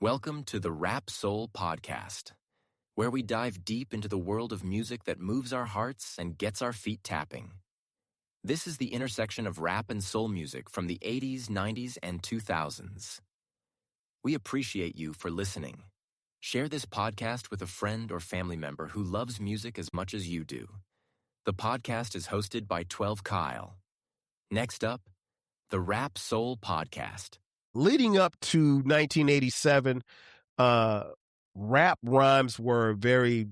Welcome to the Rap Soul Podcast, where we dive deep into the world of music that moves our hearts and gets our feet tapping. This is the intersection of rap and soul music from the 80s, 90s, and 2000s. We appreciate you for listening. Share this podcast with a friend or family member who loves music as much as you do. The podcast is hosted by 12 Kyle. Next up, the Rap Soul Podcast. Leading up to 1987, rap rhymes were very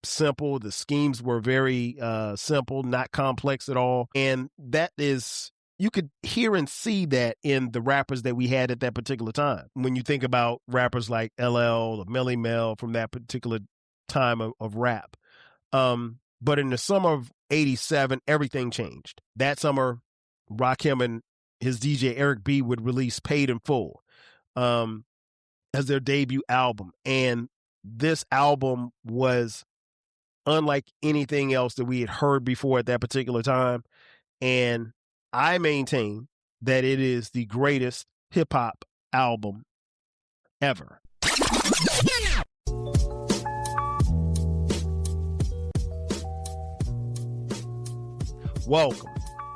simple. The schemes were very simple, not complex at all. And that is, you could hear and see that in the rappers that we had at that particular time. When you think about rappers like LL or Melly Mel from that particular time of rap. But in the summer of 87, everything changed. That summer, Rakim and his DJ Eric B would release Paid in Full as their debut album. And this album was unlike anything else that we had heard before at that particular time. And I maintain that it is the greatest hip hop album ever. Welcome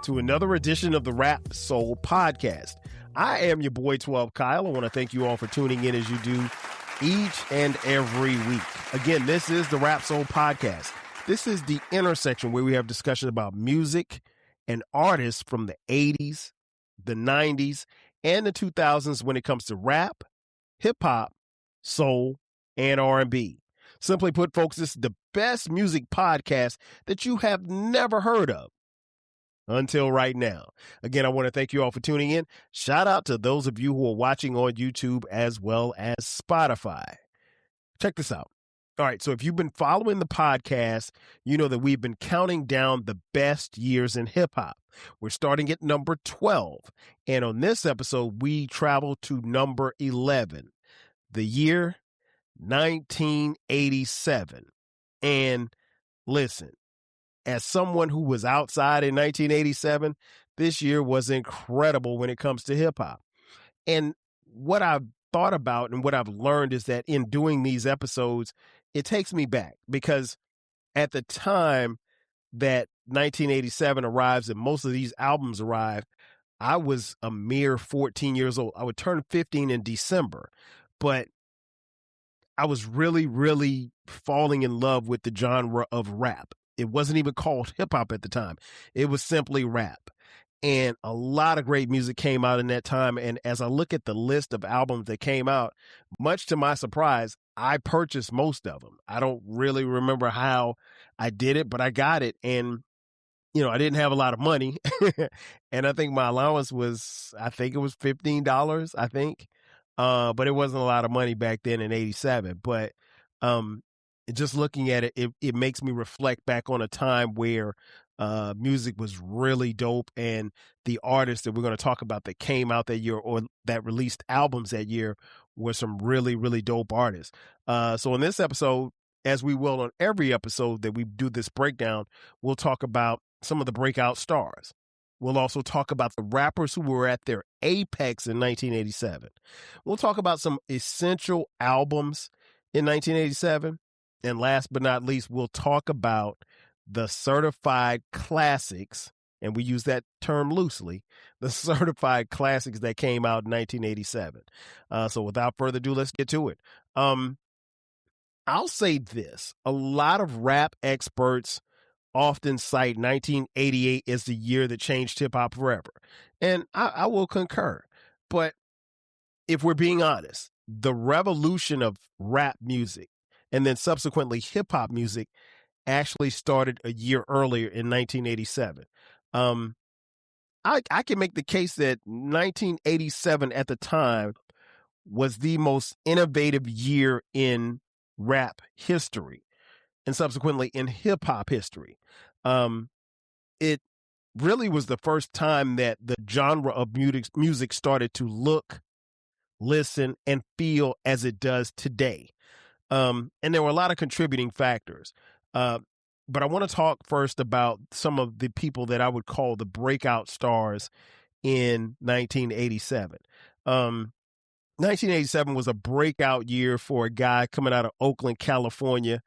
to another edition of the Rap Soul Podcast. I am your boy 12 Kyle. I want to thank you all for tuning in as you do each and every week. Again, this is the Rap Soul Podcast. This is the intersection where we have discussion about music and artists from the 80s, the 90s, and the 2000s when it comes to rap, hip hop, soul, and R&B. Simply put, folks, this is the best music podcast that you have never heard of. Until right now. Again, I want to thank you all for tuning in. Shout out to those of you who are watching on YouTube as well as Spotify. Check this out. All right, so if you've been following the podcast, you know that we've been counting down the best years in hip hop. We're starting at number 12. And on this episode, we travel to number 11, the year 1987. And listen, as someone who was outside in 1987, this year was incredible when it comes to hip hop. And what I've thought about and what I've learned is that in doing these episodes, it takes me back because at the time that 1987 arrives and most of these albums arrive, I was a mere 14 years old. I would turn 15 in December, but I was really, really falling in love with the genre of rap. It wasn't even called hip hop at the time. It was simply rap. And a lot of great music came out in that time. And as I look at the list of albums that came out, much to my surprise, I purchased most of them. I don't really remember how I did it, but I got it. And, you know, I didn't have a lot of money. And I think my allowance was, I think it was $15, I think. But it wasn't a lot of money back then in 87. But, just looking at it, it makes me reflect back on a time where music was really dope, and the artists that we're going to talk about that came out that year or that released albums that year were some really, really dope artists. So in this episode, as we will on every episode that we do this breakdown, we'll talk about some of the breakout stars. We'll also talk about the rappers who were at their apex in 1987. We'll talk about some essential albums in 1987. And last but not least, we'll talk about the certified classics, and we use that term loosely, the certified classics that came out in 1987. So without further ado, let's get to it. I'll say this. A lot of rap experts often cite 1988 as the year that changed hip-hop forever. And I will concur. But if we're being honest, the revolution of rap music and then subsequently hip hop music actually started a year earlier in 1987. I can make the case that 1987 at the time was the most innovative year in rap history and subsequently in hip hop history. It really was the first time that the genre of music started to look, listen, and feel as it does today. And there were a lot of contributing factors. But I want to talk first about some of the people that I would call the breakout stars in 1987. 1987 was a breakout year for a guy coming out of Oakland, California,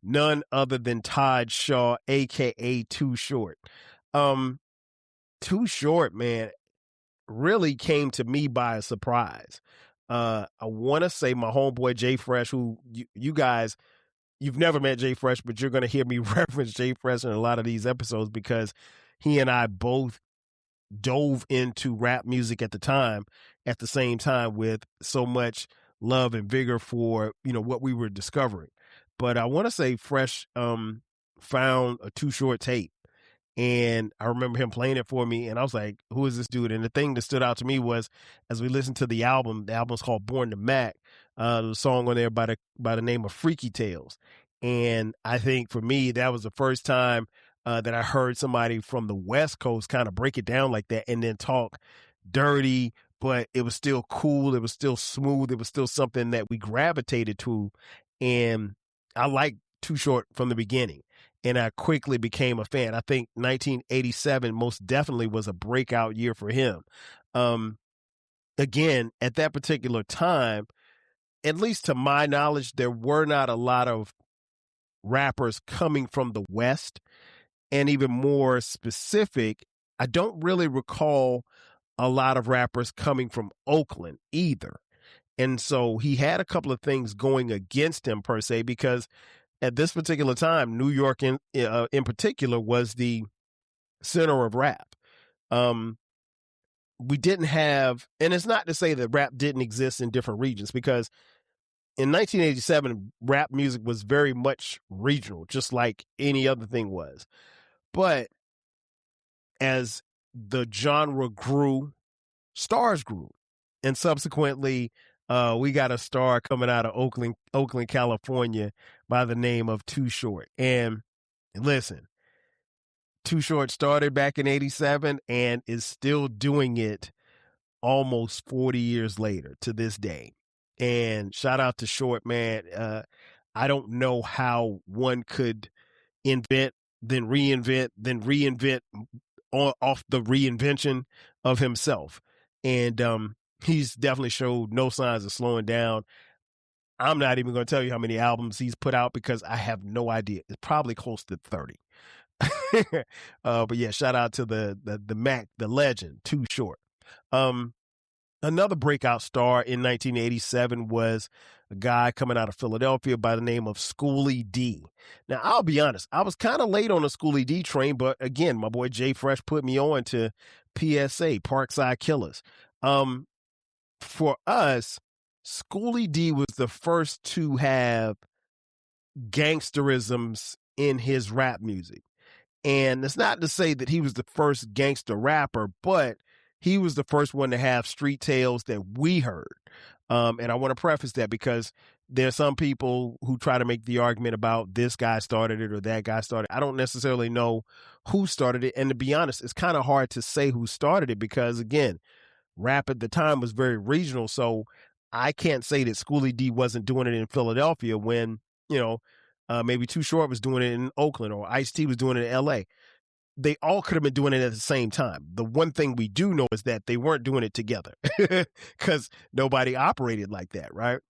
none other than Todd Shaw, aka Too Short. Too Short, man, really came to me by a surprise. I want to say my homeboy Jay Fresh, who you guys, you've never met Jay Fresh, but you're going to hear me reference Jay Fresh in a lot of these episodes because he and I both dove into rap music at the same time with so much love and vigor for, what we were discovering. But I want to say Fresh found a Too Short tape. And I remember him playing it for me, and I was like, who is this dude? And the thing that stood out to me was, as we listened to the album's called Born to Mac, the song on there by the name of Freaky Tales. And I think for me, that was the first time that I heard somebody from the West Coast kind of break it down like that and then talk dirty, but it was still cool. It was still smooth. It was still something that we gravitated to. And I liked Too Short from the beginning. And I quickly became a fan. I think 1987 most definitely was a breakout year for him. Again, at that particular time, at least to my knowledge, there were not a lot of rappers coming from the West. And even more specific, I don't really recall a lot of rappers coming from Oakland either. And so he had a couple of things going against him per se, because at this particular time, New York in particular was the center of rap. We didn't have, and it's not to say that rap didn't exist in different regions, because in 1987, rap music was very much regional, just like any other thing was. But as the genre grew, stars grew. And subsequently, we got a star coming out of Oakland, California by the name of Too Short. And listen, Too Short started back in 87 and is still doing it almost 40 years later to this day. And shout out to Short, man. I don't know how one could invent, then reinvent off the reinvention of himself. And he's definitely showed no signs of slowing down. I'm not even going to tell you how many albums he's put out because I have no idea. It's probably close to 30. But yeah, shout out to the Mac, the legend, Too Short. Another breakout star in 1987 was a guy coming out of Philadelphia by the name of Schoolie D. Now, I'll be honest, I was kind of late on the Schoolie D train, but again, my boy Jay Fresh put me on to PSA, Parkside Killers. For us, Schoolie D was the first to have gangsterisms in his rap music. And it's not to say that he was the first gangster rapper, but he was the first one to have street tales that we heard. And I want to preface that because there are some people who try to make the argument about this guy started it or that guy started. I don't necessarily know who started it. And to be honest, it's kind of hard to say who started it because, again, rap at the time was very regional. So I can't say that Schoolie D wasn't doing it in Philadelphia when, maybe Too Short was doing it in Oakland or Ice-T was doing it in LA. They all could have been doing it at the same time. The one thing we do know is that they weren't doing it together because nobody operated like that, right?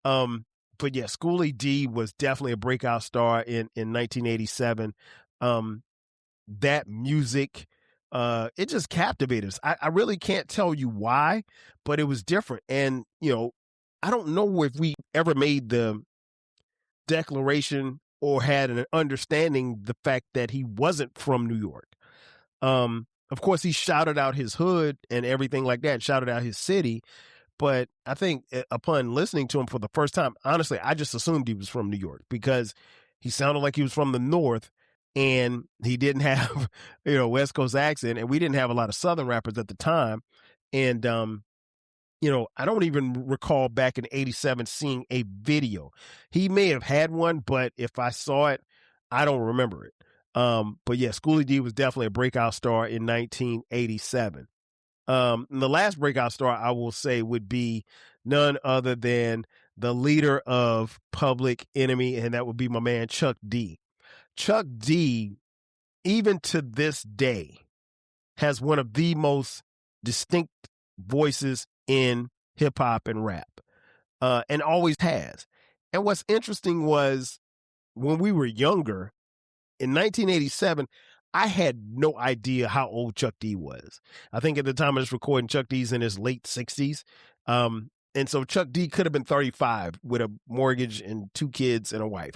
But yeah, Schoolie D was definitely a breakout star in 1987. That music, it just captivated us. I really can't tell you why, but it was different. And, I don't know if we ever made the declaration or had an understanding the fact that he wasn't from New York. Of course, he shouted out his hood and everything like that, shouted out his city. But I think upon listening to him for the first time, honestly, I just assumed he was from New York because he sounded like he was from the North and he didn't have, West Coast accent. And we didn't have a lot of Southern rappers at the time. And, I don't even recall back in 87 seeing a video. He may have had one, but if I saw it, I don't remember it. But yeah, Schoolie D was definitely a breakout star in 1987. The last breakout star I will say would be none other than the leader of Public Enemy, and that would be my man Chuck D. Chuck D, even to this day, has one of the most distinct voices in hip hop and rap, and always has. And what's interesting was when we were younger in 1987, I had no idea how old Chuck D was. I think at the time of this recording, Chuck D's in his late 60s. And so Chuck D could have been 35 with a mortgage and 2 kids and a wife.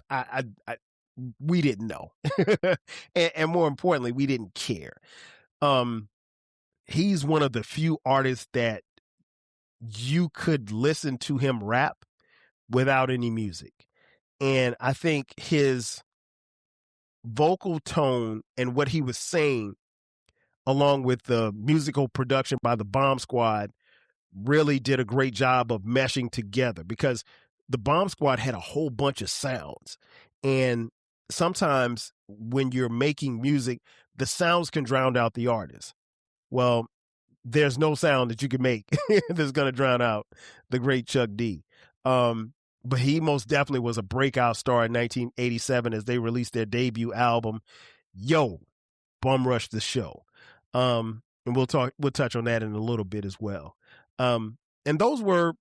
We didn't know. and more importantly, we didn't care. He's one of the few artists that you could listen to him rap without any music. And I think his vocal tone and what he was saying, along with the musical production by the Bomb Squad, really did a great job of meshing together, because the Bomb Squad had a whole bunch of sounds. And sometimes when you're making music, the sounds can drown out the artist. Well, there's no sound that you can make that's going to drown out the great Chuck D. But he most definitely was a breakout star in 1987 as they released their debut album, Yo, Bum Rush the Show. And we'll touch on that in a little bit as well. And those were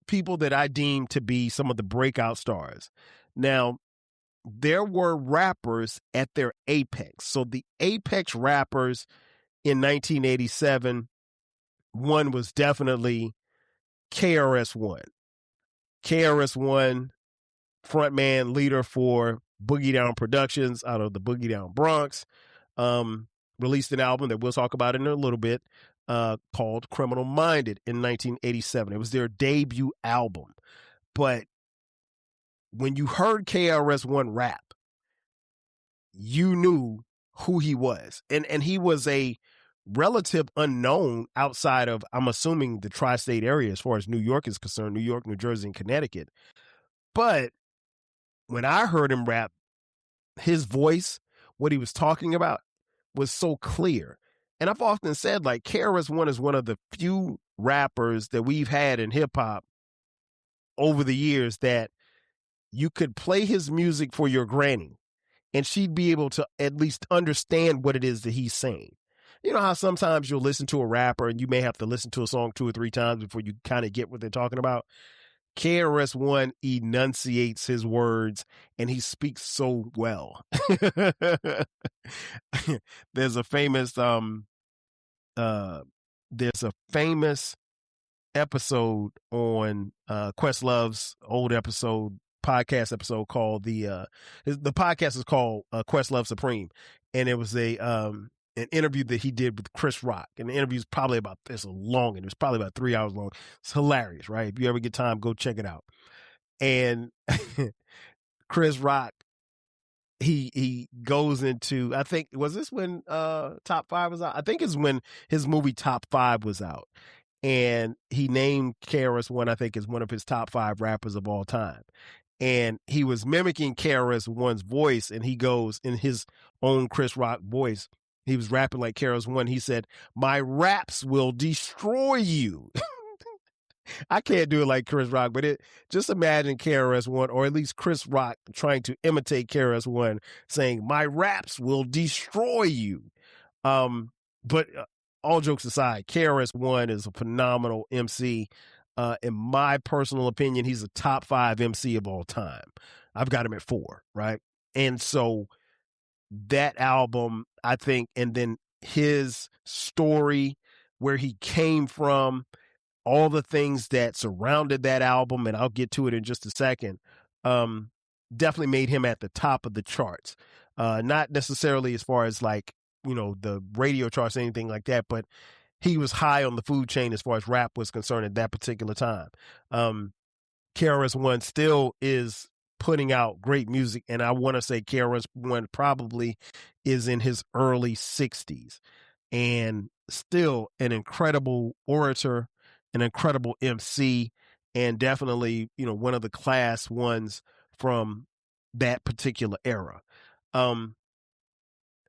people that I deemed to be some of the breakout stars. Now, there were rappers at their apex. So the apex rappers in 1987, one was definitely KRS-One. KRS-One, frontman, leader for Boogie Down Productions out of the Boogie Down Bronx, released an album that we'll talk about in a little bit, called Criminal Minded in 1987. It was their debut album. But when you heard KRS-One rap, you knew who he was. And he was a relative unknown outside of, I'm assuming, the tri-state area as far as New York is concerned, New York, New Jersey, and Connecticut. But when I heard him rap, his voice, what he was talking about, was so clear. And I've often said, like, KRS-One is one of the few rappers that we've had in hip hop over the years that you could play his music for your granny and she'd be able to at least understand what it is that he's saying. You know how sometimes you'll listen to a rapper and you may have to listen to a song 2 or 3 times before you kind of get what they're talking about? KRS-One enunciates his words and he speaks so well. There's a famous episode on Questlove's old podcast episode called the podcast is called Questlove Supreme, and it was an interview that he did with Chris Rock, and the interview is probably about this long, and it was probably about 3 hours long. It's hilarious, right? If you ever get time, go check it out. And Chris Rock, he goes into, I think, was this when Top 5 was out? I think it's when his movie Top 5 was out. And he named KRS-One, I think, as one of his top 5 rappers of all time. And he was mimicking KRS-One's voice, and he goes in his own Chris Rock voice. He was rapping like KRS-One. He said, "My raps will destroy you." I can't do it like Chris Rock, but just imagine KRS-One, or at least Chris Rock, trying to imitate KRS-One, saying, "My raps will destroy you." But all jokes aside, KRS-One is a phenomenal MC. In my personal opinion, he's a top 5 MC of all time. I've got him at 4, right? And so that album, I think, and then his story, where he came from, all the things that surrounded that album, and I'll get to it in just a second, definitely made him at the top of the charts. Not necessarily as far as, like, you know, the radio charts, anything like that, but he was high on the food chain as far as rap was concerned at that particular time. KRS-One still is putting out great music, and I want to say KRS-One probably is in his early 60s, and still an incredible orator, an incredible MC, and definitely, you know, one of the class ones from that particular era.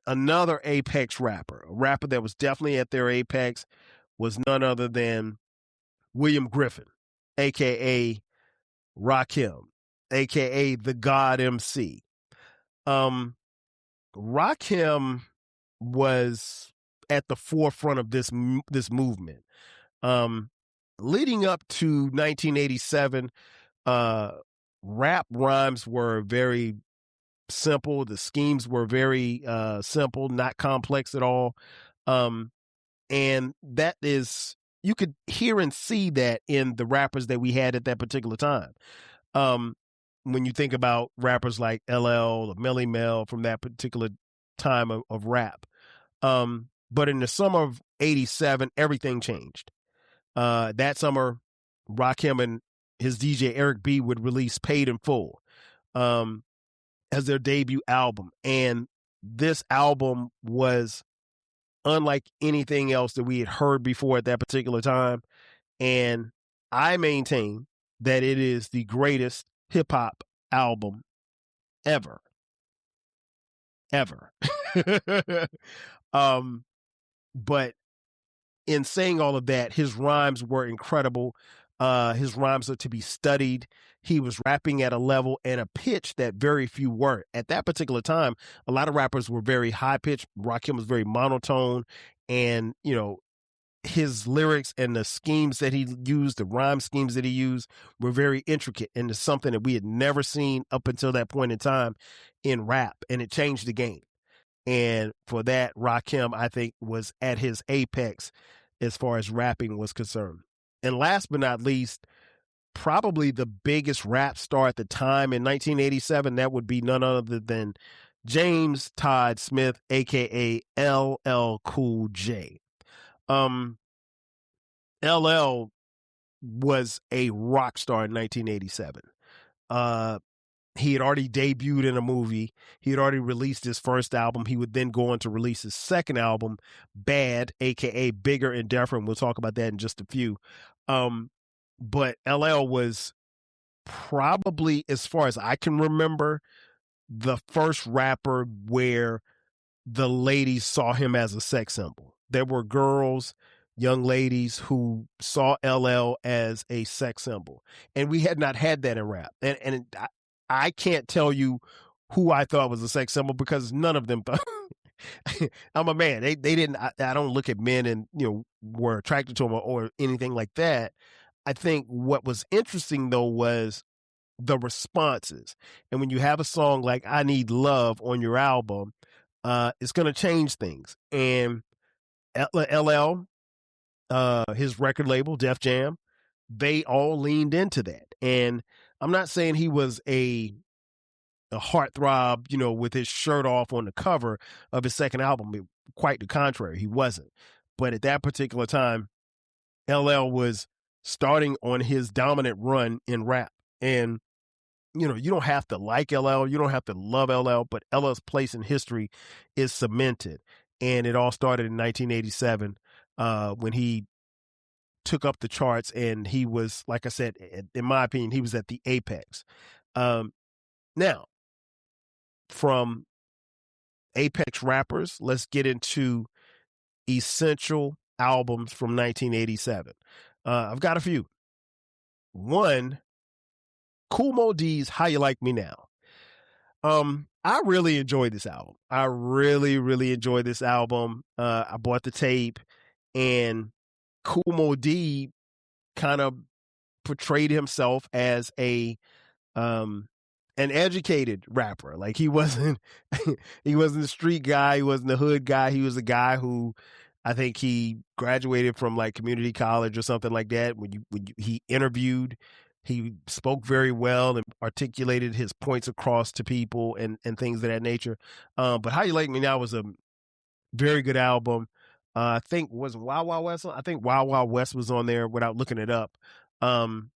Another apex rapper, a rapper that was definitely at their apex, was none other than William Griffin, a.k.a. Rakim, a.k.a. the God MC. Rakim was at the forefront of this movement. leading up to 1987, rap rhymes were very simple. The schemes were very simple, not complex at all. And that is, you could hear and see that in the rappers that we had at that particular time. Um, when you think about rappers like LL or Melly Mel from that particular time of rap. But in the summer of 87, everything changed. That summer, Rakim and his DJ Eric B would release Paid in Full as their debut album. And this album was unlike anything else that we had heard before at that particular time. And I maintain that it is the greatest hip hop album ever. Ever. But in saying all of that, his rhymes were incredible. His rhymes are to be studied. He was rapping at a level and a pitch that very few were. At that particular time, a lot of rappers were very high pitched. Rakim was very monotone, and his lyrics and the schemes that he used, the rhyme schemes that he used, were very intricate, and it's something that we had never seen up until that point in time in rap, and it changed the game. And for that, Rakim, I think, was at his apex as far as rapping was concerned. And last but not least, probably the biggest rap star at the time in 1987, that would be none other than James Todd Smith, a.k.a. LL Cool J. LL was a rock star in 1987. He had already debuted in a movie. He had already released his first album. He would then go on to release his second album, Bad, a.k.a. Bigger and Different. We'll talk about that in just a few. But LL was probably, as far as I can remember, the first rapper where the ladies saw him as a sex symbol. There were girls, young ladies who saw LL as a sex symbol. And we had not had that in rap. And I can't tell you who I thought was a sex symbol because none of them thought. I'm a man. They didn't. I don't look at men and were attracted to them or anything like that. I think what was interesting though was the responses. And when you have a song like "I Need Love" on your album, it's going to change things. And LL, his record label Def Jam, they all leaned into that. And I'm not saying he was a heartthrob, with his shirt off on the cover of his second album. Quite the contrary, he wasn't. But at that particular time, LL was starting on his dominant run in rap. And, you don't have to like LL, you don't have to love LL, but LL's place in history is cemented. And it all started in 1987 when he took up the charts, and he was, like I said, in my opinion, he was at the apex. Now, from apex rappers, let's get into essential albums from 1987. I've got a few. One, Kool Moe Dee's How You Like Me Now. I really enjoyed this album. I really, really enjoyed this album. I bought the tape, and Kool Moe Dee kind of portrayed himself as an educated rapper. Like he wasn't the street guy, he wasn't the hood guy. He was a guy who, I think he graduated from like community college or something like that. He interviewed, he spoke very well and articulated his points across to people and things of that nature. But How You Like Me Now was a very good album. I think was Wild Wild West. I think Wild Wild West was on there without looking it up. And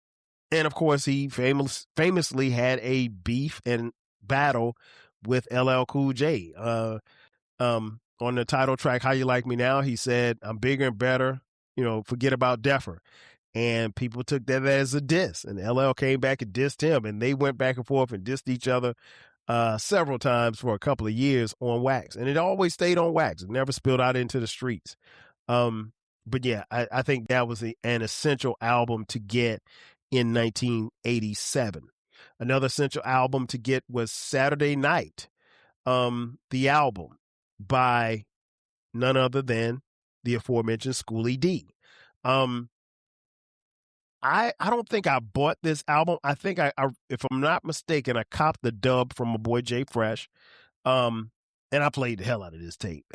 of course, he famously had a beef and battle with LL Cool J. On the title track, How You Like Me Now, he said, "I'm bigger and better, forget about Deffer." And people took that as a diss. And LL came back and dissed him. And they went back and forth and dissed each other several times for a couple of years on wax. And it always stayed on wax. It never spilled out into the streets. But yeah, I think that was an essential album to get in 1987. Another essential album to get was Saturday Night, the album by none other than the aforementioned Schoolie D. I don't think I bought this album. I think I if I'm not mistaken, I copped the dub from my boy Jay Fresh. And I played the hell out of this tape.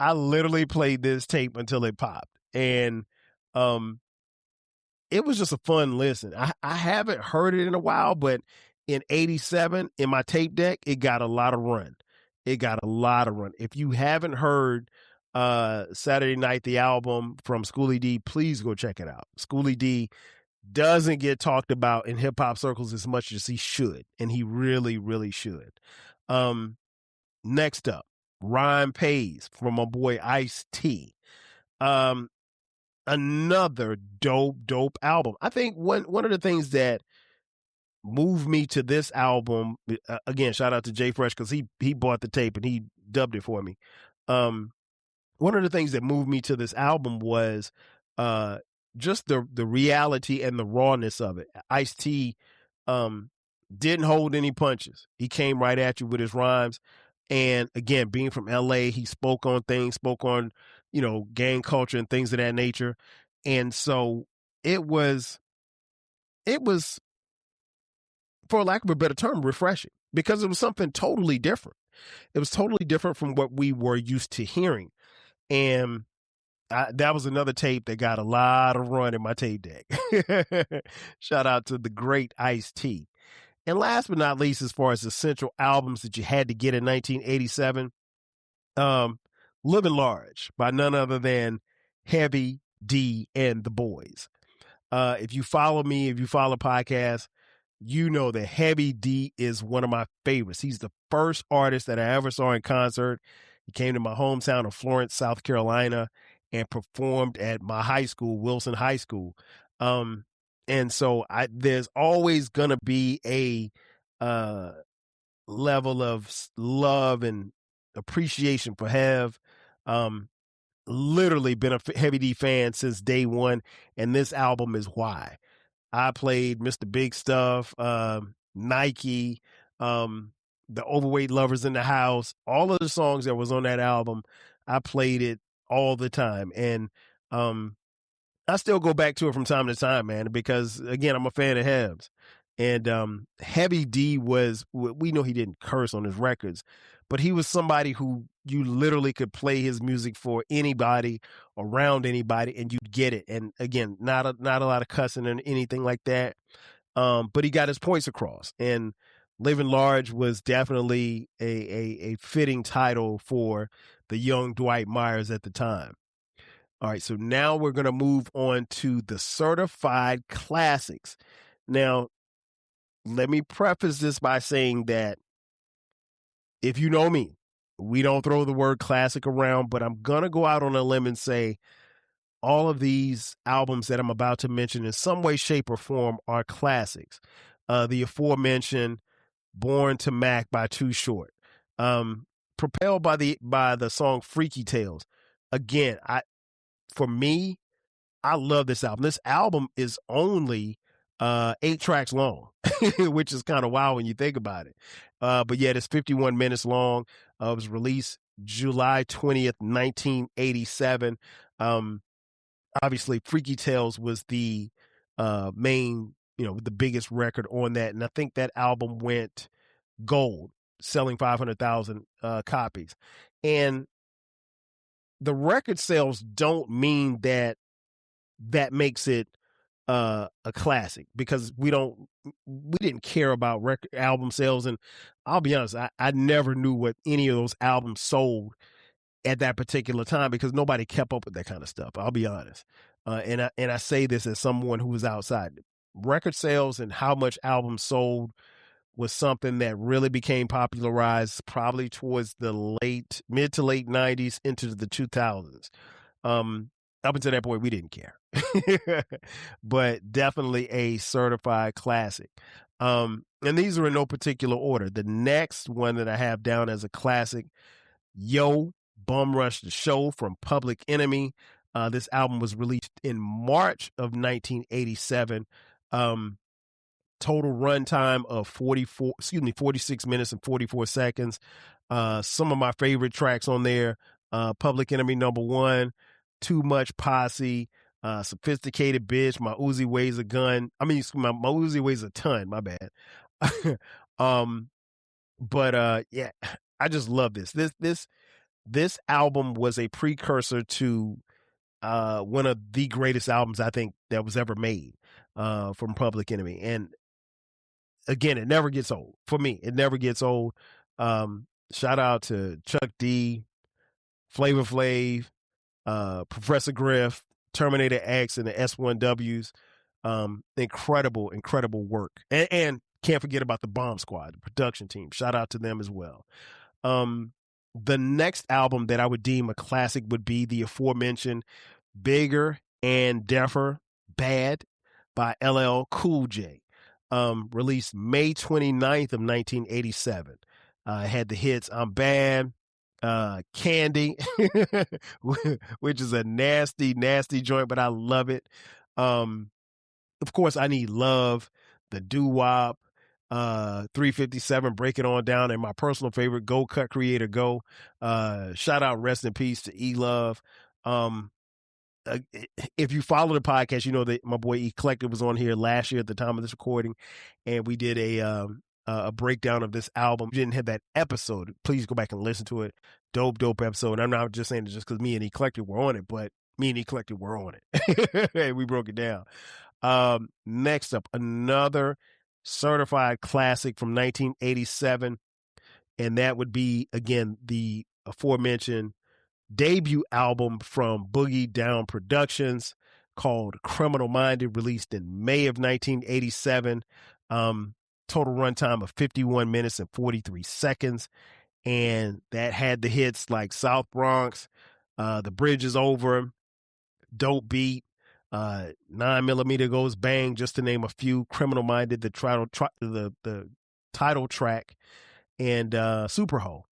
I literally played this tape until it popped. And it was just a fun listen. I haven't heard it in a while, but in 87 in my tape deck, it got a lot of run. It got a lot of run. If you haven't heard Saturday Night, the album from Schoolie D, please go check it out. Schoolie D doesn't get talked about in hip hop circles as much as he should, and he really, really should. Next up, Rhyme Pays from my boy Ice-T. Another dope album. I think one of the things that moved me to this album, again, shout out to Jay Fresh because he bought the tape and he dubbed it for me. One of the things that moved me to this album was just the reality and the rawness of it. Ice-T didn't hold any punches. He came right at you with his rhymes. And again, being from LA, he spoke on things, spoke on, gang culture and things of that nature. And so it was, for lack of a better term, refreshing because it was something totally different. It was totally different from what we were used to hearing. And that was another tape that got a lot of run in my tape deck. Shout out to the great Ice-T. And last but not least, as far as essential albums that you had to get in 1987, Living Large by none other than Heavy D and the Boys. If you follow me, if you follow podcasts, you know that Heavy D is one of my favorites. He's the first artist that I ever saw in concert. He came to my hometown of Florence, South Carolina, and performed at my high school, Wilson High School. And so there's always going to be a level of love and appreciation for Hev. Literally been a Heavy D fan since day one, and this album is why. I played Mr. Big Stuff, Nike, The Overweight Lovers in the House, all of the songs that was on that album. I played it all the time. And I still go back to it from time to time, man, because again, I'm a fan of Hebs. And Heavy D we know he didn't curse on his records, but he was somebody who you literally could play his music for anybody, around anybody, and you'd get it. And again, not a lot of cussing and anything like that. But he got his points across. And Living Large was definitely a fitting title for the young Dwight Myers at the time. All right, so now we're going to move on to the certified classics. Now, let me preface this by saying that if you know me, we don't throw the word classic around, but I'm going to go out on a limb and say all of these albums that I'm about to mention in some way, shape, or form are classics. The aforementioned Born to Mac by Too Short. Propelled by the song Freaky Tales. Again, for me, I love this album. This album is only 8 tracks long, which is kind of wild when you think about it. But yet it's 51 minutes long. It was released July 20th, 1987. Obviously, Freaky Tales was the main, the biggest record on that. And I think that album went gold, selling 500,000 copies. And the record sales don't mean that makes it a classic, because we didn't care about record album sales. And I'll be honest, I never knew what any of those albums sold at that particular time, because nobody kept up with that kind of stuff. I'll be honest. And I say this as someone who was outside. Record sales and how much albums sold was something that really became popularized probably towards the mid to late 90s into the 2000s. Up until that point, we didn't care. But definitely a certified classic. And these are in no particular order. The next one that I have down as a classic, Yo, Bum Rush the Show from Public Enemy. This album was released in March of 1987. Total runtime of 46 minutes and 44 seconds. Some of my favorite tracks on there, Public Enemy #1, Too Much Posse, Sophisticated Bitch, My Uzi Weighs a Gun. I mean, my Uzi weighs a ton, my bad. But yeah, I just love this. This album was a precursor to one of the greatest albums I think that was ever made from Public Enemy. And again, it never gets old. For me, it never gets old. Shout out to Chuck D, Flavor Flav, Professor Griff, Terminator X, and the S1Ws. Incredible, incredible work. And can't forget about the Bomb Squad, the production team. Shout out to them as well. The next album that I would deem a classic would be the aforementioned Bigger and Deffer Bad by LL Cool J. Released May 29th of 1987. Had the hits I'm Bad, Candy, which is a nasty, nasty joint, but I love it. Of course, I Need Love, the Doo-Wop, 357, Break It On Down, and my personal favorite, Go Cut Creator Go. Shout out, rest in peace to E-Love. If you follow the podcast, you know that my boy Eclectic was on here last year at the time of this recording, and we did a breakdown of this album. We didn't have that episode. Please go back and listen to it. Dope episode. And I'm not just saying it just because me and Eclectic were on it, but me and Eclectic were on it. And we broke it down. Next up, another certified classic from 1987, and that would be, again, the aforementioned debut album from Boogie Down Productions called Criminal Minded, released in May of 1987. Total runtime of 51 minutes and 43 seconds. And that had the hits like South Bronx, The Bridge Is Over, Dope Beat, 9mm Goes Bang, just to name a few. Criminal Minded, the title track, and Super Ho.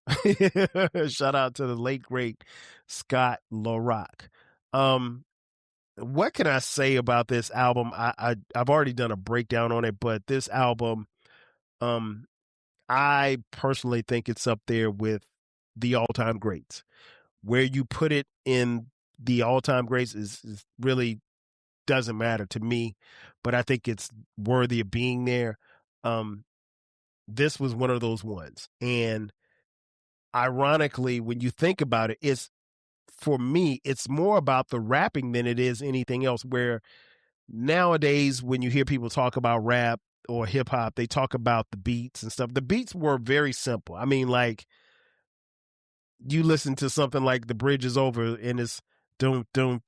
Shout out to the late great Scott LaRock. What can I say about this album? I've already done a breakdown on it, but this album, I personally think it's up there with the all-time greats. Where you put it in the all-time greats is really doesn't matter to me, but I think it's worthy of being there. This was one of those ones. And ironically, when you think about it, for me, it's more about the rapping than it is anything else, where nowadays when you hear people talk about rap or hip hop, they talk about the beats and stuff. The beats were very simple. I mean, like, you listen to something like The Bridge Is Over and it's don't. I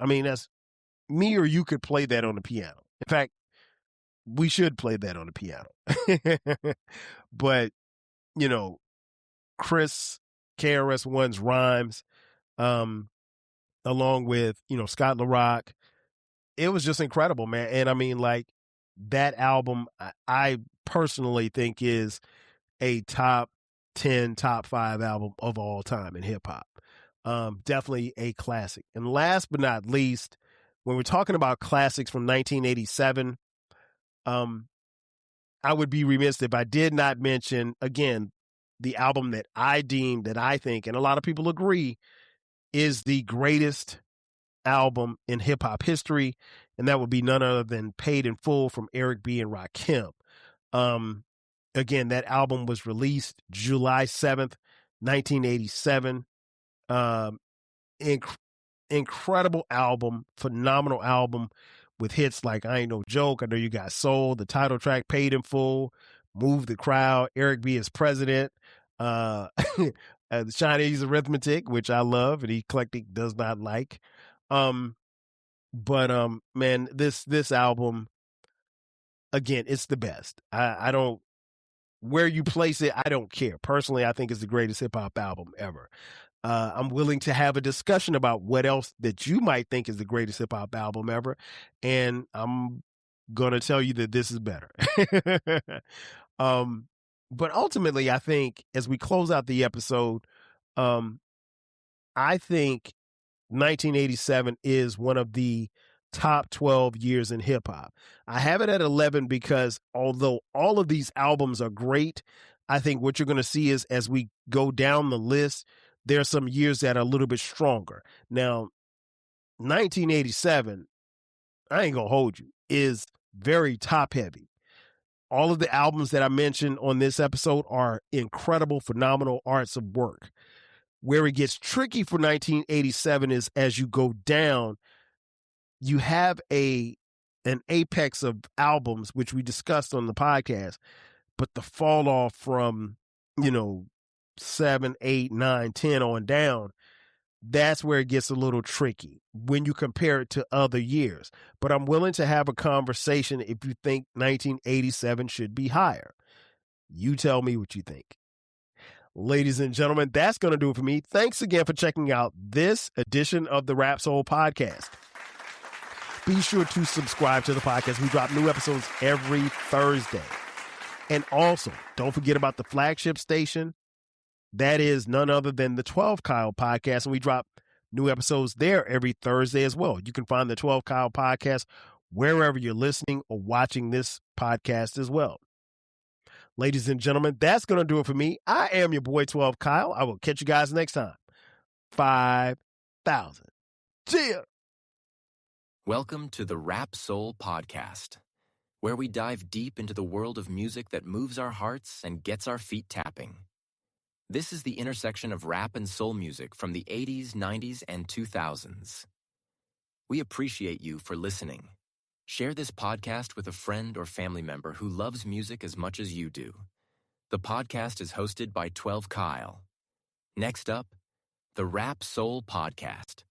mean, that's me, or you could play that on the piano. In fact, we should play that on the piano. But, you know, Chris KRS-One's rhymes, along with, Scott LaRock, it was just incredible, man. And I mean, like, that album, I personally think is a top 10, top 5 album of all time in hip hop. Definitely a classic. And last but not least, when we're talking about classics from 1987, I would be remiss if I did not mention, again, the album that I think, and a lot of people agree, is the greatest album in hip hop history. And that would be none other than Paid in Full from Eric B. and Rakim. Again, that album was released July 7th, 1987. Incredible album, phenomenal album with hits like I Ain't No Joke, I Know You Got Soul, the title track, Paid in Full, Move the Crowd, Eric B. as President, the Chinese Arithmetic, which I love and Eclectic does not like. But man, this album, again, it's the best. I don't, where you place it, I don't care. Personally, I think it's the greatest hip hop album ever. I'm willing to have a discussion about what else that you might think is the greatest hip hop album ever. And I'm going to tell you that this is better. But ultimately, I think as we close out the episode, I think 1987 is one of the top 12 years in hip hop. I have it at 11 because although all of these albums are great, I think what you're going to see is as we go down the list, there are some years that are a little bit stronger. Now, 1987, I ain't going to hold you, is very top heavy. All of the albums that I mentioned on this episode are incredible, phenomenal arts of work. Where it gets tricky for 1987 is as you go down, you have an apex of albums, which we discussed on the podcast, but the fall off from, 7, 8, 9, 10 on down, that's where it gets a little tricky when you compare it to other years. But I'm willing to have a conversation if you think 1987 should be higher. You tell me what you think. Ladies and gentlemen, that's going to do it for me. Thanks again for checking out this edition of the Rap Soul Podcast. Be sure to subscribe to the podcast. We drop new episodes every Thursday. And also, don't forget about the flagship station. That is none other than the 12 Kyle Podcast. And we drop new episodes there every Thursday as well. You can find the 12 Kyle Podcast wherever you're listening or watching this podcast as well. Ladies and gentlemen, that's going to do it for me. I am your boy 12 Kyle. I will catch you guys next time. 5,000. See ya. Welcome to the Rap Soul Podcast, where we dive deep into the world of music that moves our hearts and gets our feet tapping. This is the intersection of rap and soul music from the 80s, 90s, and 2000s. We appreciate you for listening. Share this podcast with a friend or family member who loves music as much as you do. The podcast is hosted by 12 Kyle. Next up, the Rap Soul Podcast.